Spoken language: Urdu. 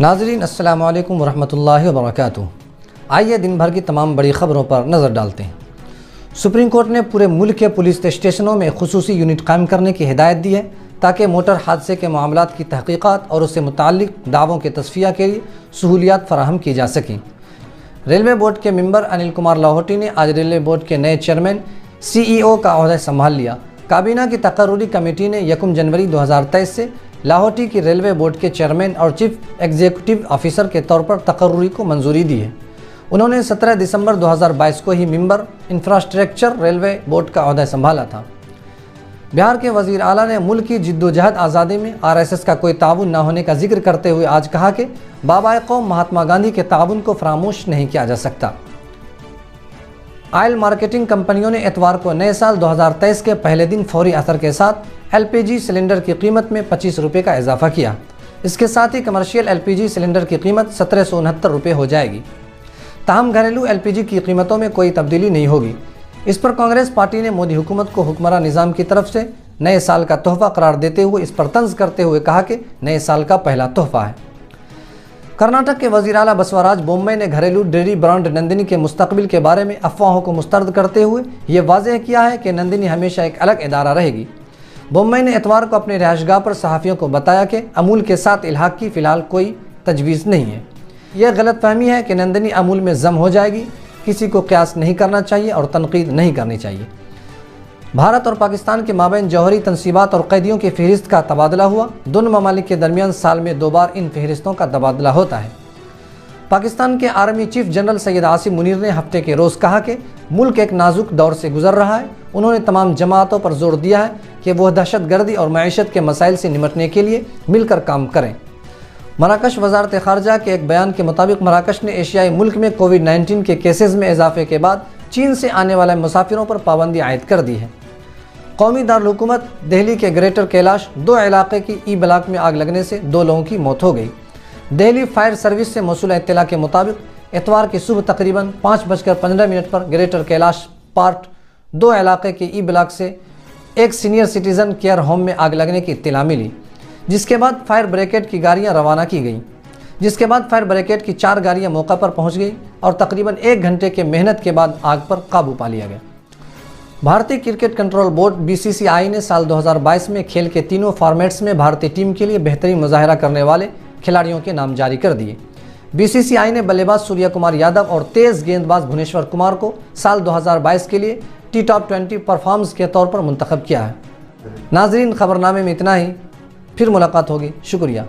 ناظرین السلام علیکم ورحمۃ اللہ وبرکاتہ۔ آئیے دن بھر کی تمام بڑی خبروں پر نظر ڈالتے ہیں۔ سپریم کورٹ نے پورے ملک کے پولیس اسٹیشنوں میں خصوصی یونٹ قائم کرنے کی ہدایت دی ہے تاکہ موٹر حادثے کے معاملات کی تحقیقات اور اس سے متعلق دعووں کے تصفیہ کے لیے سہولیات فراہم کی جا سکیں۔ ریلوے بورڈ کے ممبر انل کمار لاہوٹی نے آج ریلوے بورڈ کے نئے چیئرمین CEO کا عہدہ سنبھال لیا۔ کابینہ کی تقرری کمیٹی نے 1 جنوری 2023 سے لاہوٹی کی ریلوے بورڈ کے چیئرمین اور چیف ایگزیکٹو آفیسر کے طور پر تقرری کو منظوری دی ہے۔ انہوں نے 17 دسمبر 2022 کو ہی ممبر انفراسٹرکچر ریلوے بورڈ کا عہدہ سنبھالا تھا۔ بہار کے وزیر اعلیٰ نے ملک کی جدوجہد آزادی میں RSS کا کوئی تعاون نہ ہونے کا ذکر کرتے ہوئے آج کہا کہ بابائے قوم مہاتما گاندھی کے تعاون کو فراموش نہیں کیا جا سکتا۔ آئل مارکیٹنگ کمپنیوں نے اتوار کو نئے سال 2023 کے پہلے دن فوری اثر کے ساتھ LPG سلنڈر کی قیمت میں 25 روپے کا اضافہ کیا۔ اس کے ساتھ ہی کمرشیل LPG سلنڈر کی قیمت 1769 روپے ہو جائے گی۔ تاہم گھریلو LPG کی قیمتوں میں کوئی تبدیلی نہیں ہوگی۔ اس پر کانگریس پارٹی نے مودی حکومت کو حکمراں نظام کی طرف سے نئے سال کا تحفہ قرار دیتے ہوئے اس پر طنز کرتے ہوئے کہا کہ نئے سال کا پہلا تحفہ ہے۔ کرناٹک کے وزیر اعلیٰ بسوراج بومئی نے گھریلو ڈیری برانڈ نندنی کے مستقبل کے بارے میں افواہوں کو مسترد کرتے ہوئے یہ واضح کیا ہے کہ نندنی ہمیشہ ایک الگ ادارہ رہے گی۔ بومئی نے اتوار کو اپنے رہائش گاہ پر صحافیوں کو بتایا کہ امول کے ساتھ الحاق کی فی الحال کوئی تجویز نہیں ہے۔ یہ غلط فہمی ہے کہ نندنی امول میں ضم ہو جائے گی۔ کسی کو قیاس نہیں کرنا چاہیے اور تنقید نہیں کرنی چاہیے۔ بھارت اور پاکستان کے مابین جوہری تنصیبات اور قیدیوں کی فہرست کا تبادلہ ہوا۔ دونوں ممالک کے درمیان سال میں 2 بار ان فہرستوں کا تبادلہ ہوتا ہے۔ پاکستان کے army chief general Syed Asim Munir نے ہفتے کے روز کہا کہ ملک ایک نازک دور سے گزر رہا ہے۔ انہوں نے تمام جماعتوں پر زور دیا ہے کہ وہ دہشت گردی اور معیشت کے مسائل سے نمٹنے کے لیے مل کر کام کریں۔ مراکش وزارت خارجہ کے ایک بیان کے مطابق مراکش نے ایشیائی ملک میں کووڈ-19 کے کیسز میں اضافے کے بعد چین سے آنے والے مسافروں پر پابندی عائد کر دی ہے۔ قومی دارالحکومت دہلی کے گریٹر کیلاش 2 علاقے کی ای بلاک میں آگ لگنے سے 2 لوگوں کی موت ہو گئی۔ دہلی فائر سروس سے موصول اطلاع کے مطابق اتوار کی صبح تقریباً 5:15 پر گریٹر کیلاش پارٹ 2 علاقے کے ای بلاک سے ایک سینئر سٹیزن کیئر ہوم میں آگ لگنے کی اطلاع ملی، جس کے بعد فائر بریگیڈ کی گاڑیاں روانہ کی گئیں۔ جس کے بعد فائر بریگیڈ کی 4 گاڑیاں موقع پر پہنچ گئیں اور تقریباً 1 گھنٹے کے محنت کے بعد آگ پر قابو پا لیا گیا۔ بھارتی کرکٹ کنٹرول بورڈ BCCI نے سال 2022 میں کھیل کے تینوں فارمیٹس میں بھارتی ٹیم کے لیے بہترین مظاہرہ کرنے والے کھلاڑیوں کے نام جاری کر دیے۔ BCCI نے بلے باز سوریہ کمار یادو اور تیز گیند باز بھونیشور کمار کو سال 2022 کے لیے ٹاپ 20 پرفارمرز کے طور پر منتخب کیا ہے۔ ناظرین، خبرنامے میں اتنا ہی، پھر ملاقات ہوگی۔ شکریہ۔